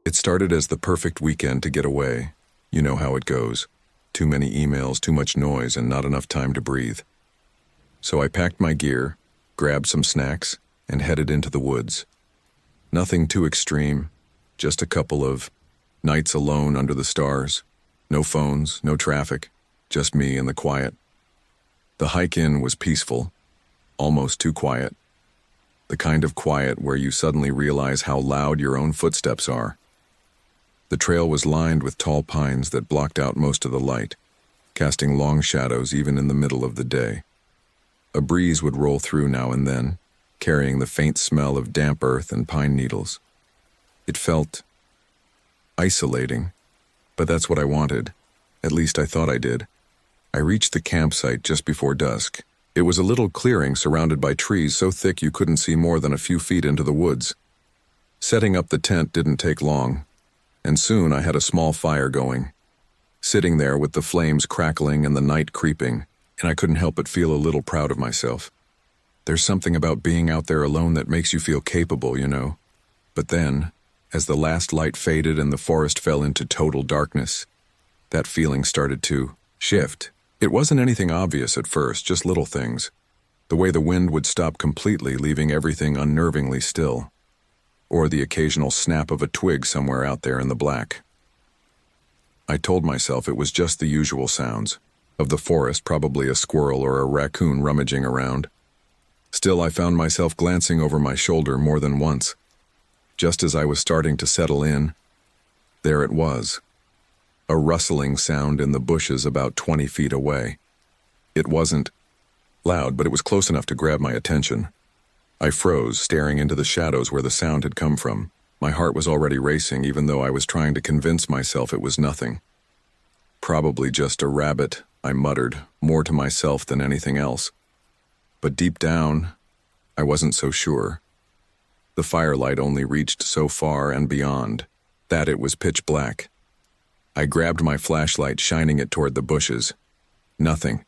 It started as the perfect weekend to get away. You know how it goes. Too many emails, too much noise, and not enough time to breathe. So I packed my gear, grabbed some snacks, and headed into the woods. Nothing too extreme, just a couple of nights alone under the stars. No phones, no traffic, just me and the quiet. The hike in was peaceful, almost too quiet. The kind of quiet where you suddenly realize how loud your own footsteps are. The trail was lined with tall pines that blocked out most of the light, casting long shadows even in the middle of the day. A breeze would roll through now and then, carrying the faint smell of damp earth and pine needles. It felt isolating, but that's what I wanted. At least I thought I did. I reached the campsite just before dusk. It was a little clearing surrounded by trees so thick you couldn't see more than a few feet into the woods. Setting up the tent didn't take long, and soon I had a small fire going. Sitting there with the flames crackling and the night creeping, and I couldn't help but feel a little proud of myself. There's something about being out there alone that makes you feel capable, you know. But then, as the last light faded and the forest fell into total darkness, that feeling started to shift. It wasn't anything obvious at first, just little things. The way the wind would stop completely, leaving everything unnervingly still. Or the occasional snap of a twig somewhere out there in the black. I told myself it was just the usual sounds. Of the forest, probably a squirrel or a raccoon rummaging around. Still, I found myself glancing over my shoulder more than once. Just as I was starting to settle in, there it was. A rustling sound in the bushes about 20 feet away. It wasn't loud, but it was close enough to grab my attention. I froze, staring into the shadows where the sound had come from. My heart was already racing, even though I was trying to convince myself it was nothing. Probably just a rabbit, I muttered, more to myself than anything else. But deep down, I wasn't so sure. The firelight only reached so far and beyond, that it was pitch black. I grabbed my flashlight, shining it toward the bushes. Nothing,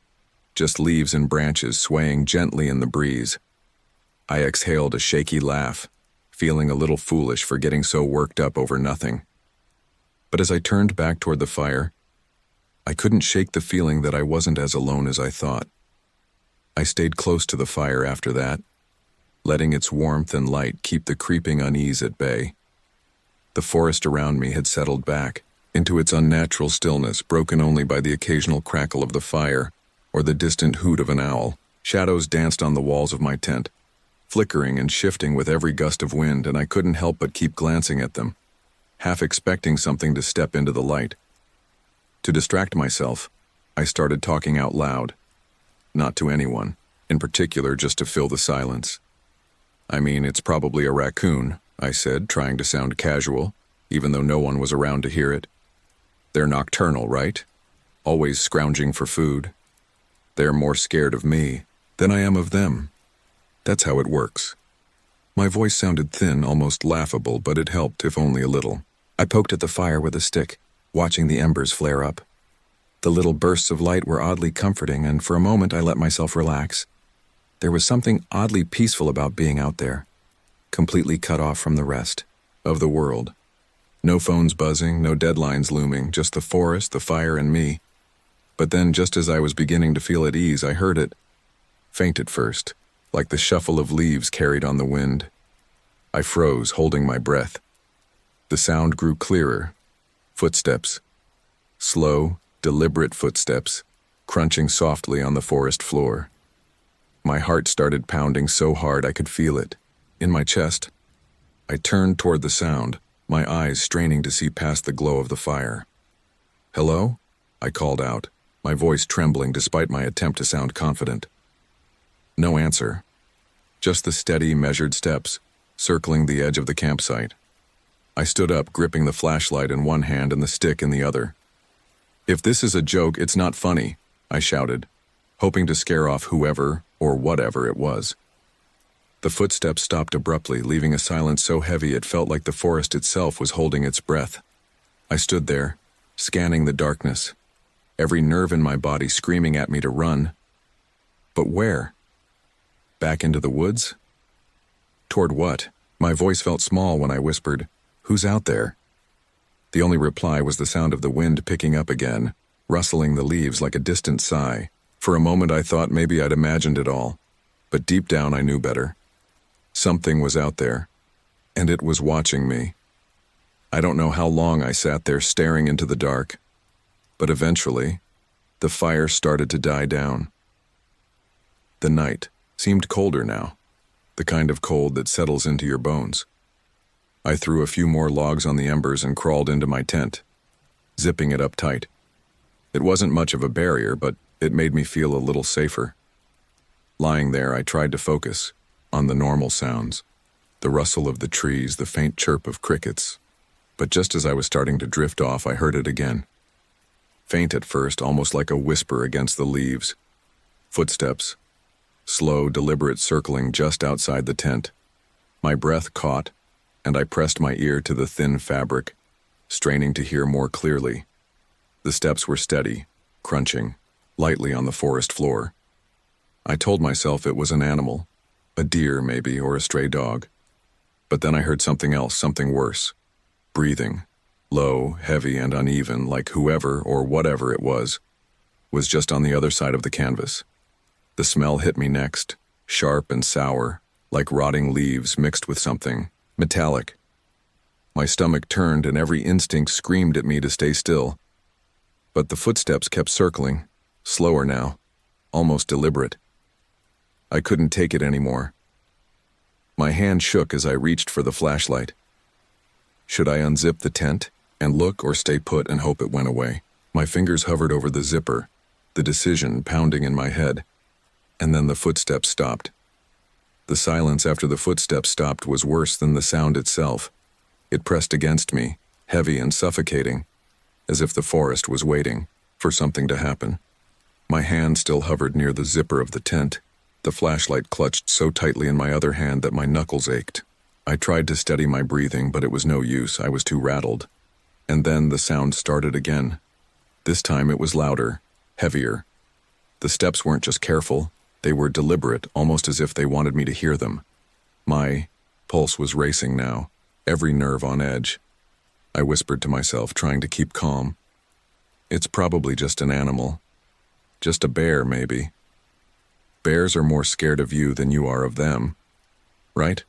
just leaves and branches swaying gently in the breeze. I exhaled a shaky laugh, feeling a little foolish for getting so worked up over nothing. But as I turned back toward the fire, I couldn't shake the feeling that I wasn't as alone as I thought. I stayed close to the fire after that, letting its warmth and light keep the creeping unease at bay. The forest around me had settled back into its unnatural stillness, broken only by the occasional crackle of the fire or the distant hoot of an owl. Shadows danced on the walls of my tent, flickering and shifting with every gust of wind, and I couldn't help but keep glancing at them, half expecting something to step into the light. To distract myself, I started talking out loud. Not to anyone, in particular, just to fill the silence. I mean, it's probably a raccoon, I said, trying to sound casual, even though no one was around to hear it. They're nocturnal, right? Always scrounging for food. They're more scared of me than I am of them. That's how it works. My voice sounded thin, almost laughable, but it helped, if only a little. I poked at the fire with a stick, watching the embers flare up. The little bursts of light were oddly comforting, and for a moment I let myself relax. There was something oddly peaceful about being out there, completely cut off from the rest of the world. No phones buzzing, no deadlines looming, just the forest, the fire, and me. But then, just as I was beginning to feel at ease, I heard it. Faint at first, like the shuffle of leaves carried on the wind. I froze, holding my breath. The sound grew clearer. Footsteps. Slow, deliberate footsteps, crunching softly on the forest floor. My heart started pounding so hard I could feel it, in my chest. I turned toward the sound, my eyes straining to see past the glow of the fire. "Hello?" I called out, my voice trembling despite my attempt to sound confident. No answer. Just the steady, measured steps, circling the edge of the campsite. I stood up, gripping the flashlight in one hand and the stick in the other. "If this is a joke, it's not funny," I shouted, hoping to scare off whoever or whatever it was. The footsteps stopped abruptly, leaving a silence so heavy it felt like the forest itself was holding its breath. I stood there, scanning the darkness, every nerve in my body screaming at me to run. But where? Back into the woods? Toward what? My voice felt small when I whispered, "Who's out there?" The only reply was the sound of the wind picking up again, rustling the leaves like a distant sigh. For a moment I thought maybe I'd imagined it all, but deep down I knew better. Something was out there, and it was watching me. I don't know how long I sat there staring into the dark, but eventually, the fire started to die down. The night seemed colder now, the kind of cold that settles into your bones. I threw a few more logs on the embers and crawled into my tent, zipping it up tight. It wasn't much of a barrier, but it made me feel a little safer. Lying there, I tried to focus on the normal sounds, the rustle of the trees, the faint chirp of crickets. But just as I was starting to drift off, I heard it again. Faint at first, almost like a whisper against the leaves. Footsteps, slow, deliberate circling just outside the tent. My breath caught, and I pressed my ear to the thin fabric, straining to hear more clearly. The steps were steady, crunching, lightly on the forest floor. I told myself it was an animal, a deer maybe, or a stray dog. But then I heard something else, something worse. Breathing, low, heavy, and uneven, like whoever or whatever it was just on the other side of the canvas. The smell hit me next, sharp and sour, like rotting leaves mixed with something metallic. My stomach turned and every instinct screamed at me to stay still. But the footsteps kept circling, slower now, almost deliberate. I couldn't take it anymore. My hand shook as I reached for the flashlight. Should I unzip the tent and look, or stay put and hope it went away? My fingers hovered over the zipper, the decision pounding in my head, and then the footsteps stopped. The silence after the footsteps stopped was worse than the sound itself. It pressed against me, heavy and suffocating, as if the forest was waiting for something to happen. My hand still hovered near the zipper of the tent, the flashlight clutched so tightly in my other hand that my knuckles ached. I tried to steady my breathing, but it was no use. I was too rattled. And then the sound started again. This time it was louder, heavier. The steps weren't just careful, they were deliberate, almost as if they wanted me to hear them. My pulse was racing now, every nerve on edge. I whispered to myself, trying to keep calm. It's probably just an animal. Just a bear, maybe. Bears are more scared of you than you are of them, right?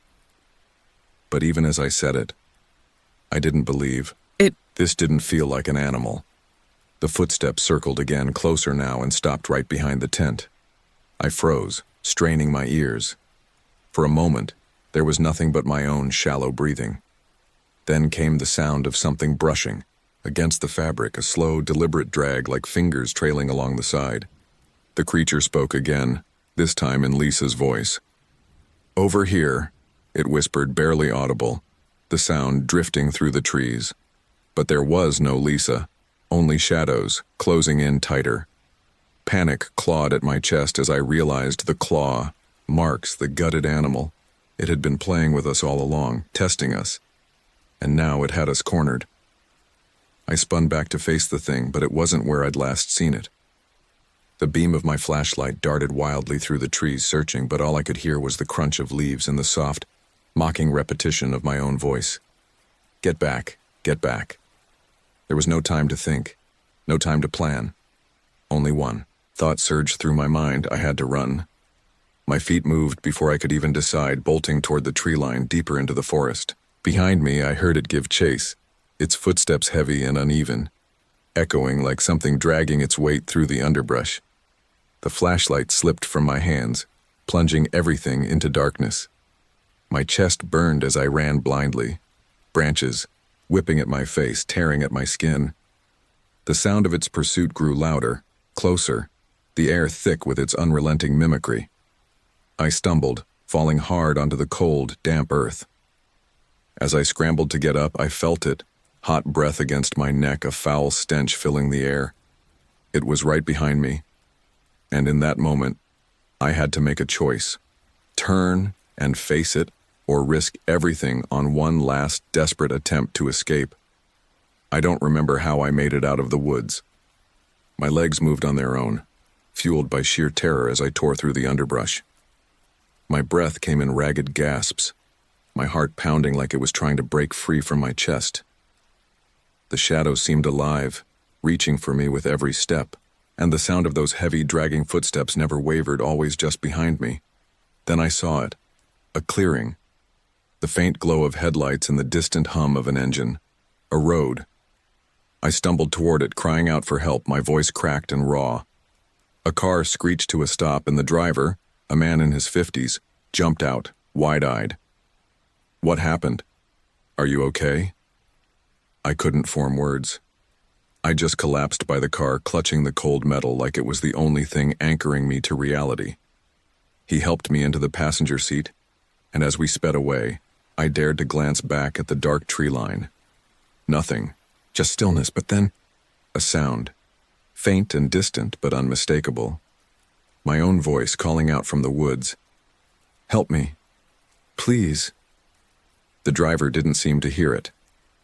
But even as I said it, I didn't believe. This didn't feel like an animal. The footsteps circled again, closer now, and stopped right behind the tent. I froze, straining my ears. For a moment, there was nothing but my own shallow breathing. Then came the sound of something brushing against the fabric, a slow, deliberate drag like fingers trailing along the side. The creature spoke again, this time in Lisa's voice. "Over here," it whispered, barely audible, the sound drifting through the trees. But there was no Lisa, only shadows, closing in tighter. Panic clawed at my chest as I realized the claw marks the gutted animal. It had been playing with us all along, testing us, and now it had us cornered. I spun back to face the thing, but it wasn't where I'd last seen it. The beam of my flashlight darted wildly through the trees, searching, but all I could hear was the crunch of leaves and the soft, mocking repetition of my own voice. Get back, get back. There was no time to think, no time to plan. Only one. Thought surged through my mind. I had to run. My feet moved before I could even decide, bolting toward the tree line deeper into the forest. Behind me, I heard it give chase, its footsteps heavy and uneven, echoing like something dragging its weight through the underbrush. The flashlight slipped from my hands, plunging everything into darkness. My chest burned as I ran blindly, branches whipping at my face, tearing at my skin. The sound of its pursuit grew louder, closer, the air thick with its unrelenting mimicry. I stumbled, falling hard onto the cold, damp earth. As I scrambled to get up, I felt it, hot breath against my neck, a foul stench filling the air. It was right behind me, and in that moment, I had to make a choice. Turn and face it, or risk everything on one last desperate attempt to escape. I don't remember how I made it out of the woods. My legs moved on their own, fueled by sheer terror as I tore through the underbrush. My breath came in ragged gasps, my heart pounding like it was trying to break free from my chest. The shadows seemed alive, reaching for me with every step, and the sound of those heavy, dragging footsteps never wavered, always just behind me. Then I saw it. A clearing. The faint glow of headlights and the distant hum of an engine. A road. I stumbled toward it, crying out for help, my voice cracked and raw. A car screeched to a stop, and the driver, a man in his 50s, jumped out, wide-eyed. What happened? Are you okay? I couldn't form words. I just collapsed by the car, clutching the cold metal like it was the only thing anchoring me to reality. He helped me into the passenger seat, and as we sped away, I dared to glance back at the dark tree line. Nothing, just stillness, but then a sound, faint and distant but unmistakable. My own voice calling out from the woods. Help me. Please. The driver didn't seem to hear it,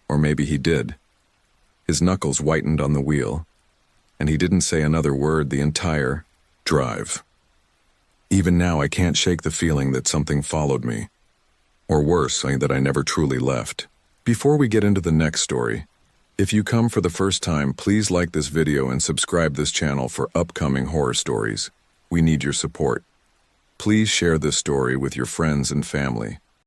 or maybe he did. His knuckles whitened on the wheel, and he didn't say another word the entire drive. Even now I can't shake the feeling that something followed me, or worse, that I never truly left. Before we get into the next story, if you come for the first time, please like this video and subscribe this channel for upcoming horror stories. We need your support. Please share this story with your friends and family.